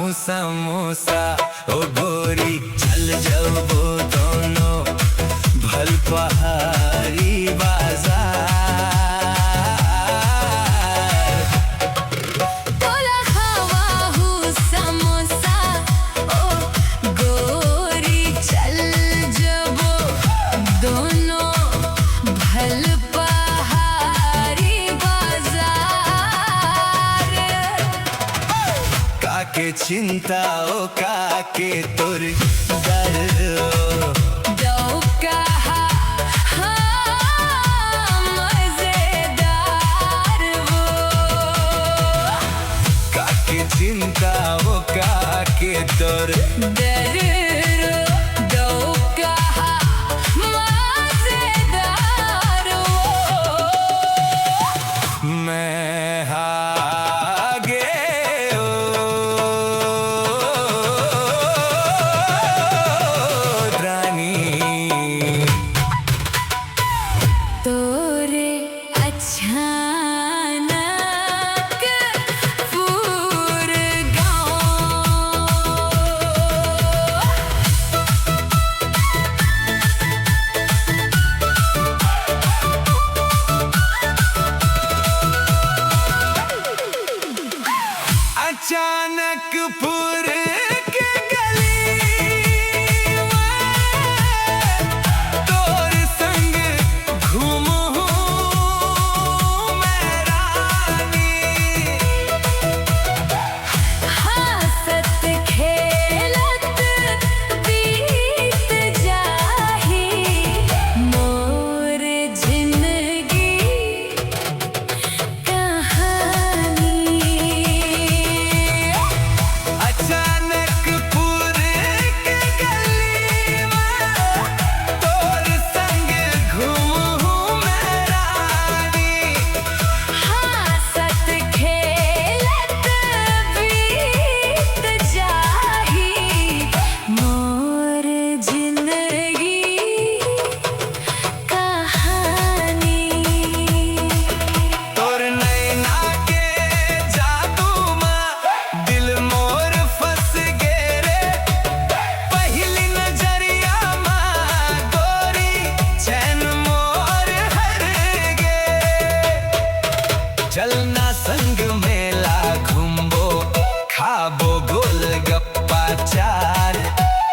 हूँ समोसा ओ गोरी चल जाओ दोनों भल पहाड़ी बाजार। तोला खावा हूँ समोसा ओ गोरी चल जाओ दोनों भल पहाड़ी बाजार। काके चिंता ओ काके तोर डर चिंता वो काके तोर मैं आगे रानी तोरे अच्छा अचानक पुर के गली तोर संग घूमूं मैं रानी। हंसत खेलत बीत जाही मोर जिंदगी कहानी। अचानक पुर के गली में तोर संग घूमूं मैं रानी। हंसत खेलत बीत जाही मोर जिंदगी कहानी। तोर नैना के जादू में दिल मोर फंस गे रे। पहली नजरिया में गोरी चैन मोर हर गे। चलना संग मेला घूमबो खाबो गोलगप्पा चार।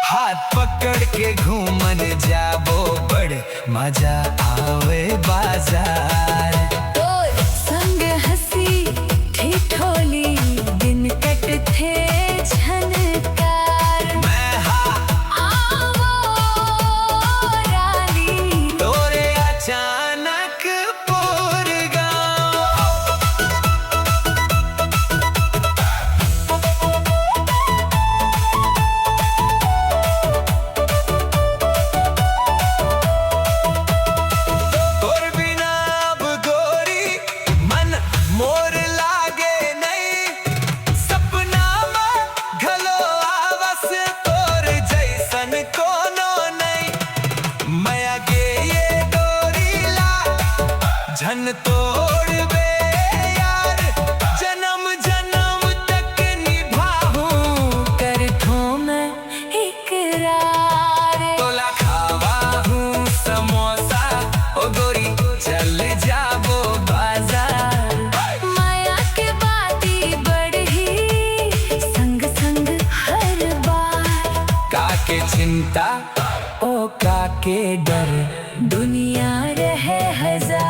हाथ पकड़ के घूमन जाबो बड़ मजा आवे बाजार। तोर संग हंसी ठिठोली दिन कटथे झनकार। मैं आवो रानी तोरे अचानक पुर गाँव तोर बिना अब गोरी मन मोर लागे नहीं। सपना में घलो आवस तोर जैसन कोनो नहीं। मैं गे ये डोरी ला झन तोड़ बे यार। जन्म जन्म तक निभाऊं करठो में इकरार। तोला खावा हूँ समोसा ओ गोरी चल जाबो बाजार। माया के बाती बढ़ी संग संग हर बार। काके चिंता ओ काके डर दुनिया रहे हजार।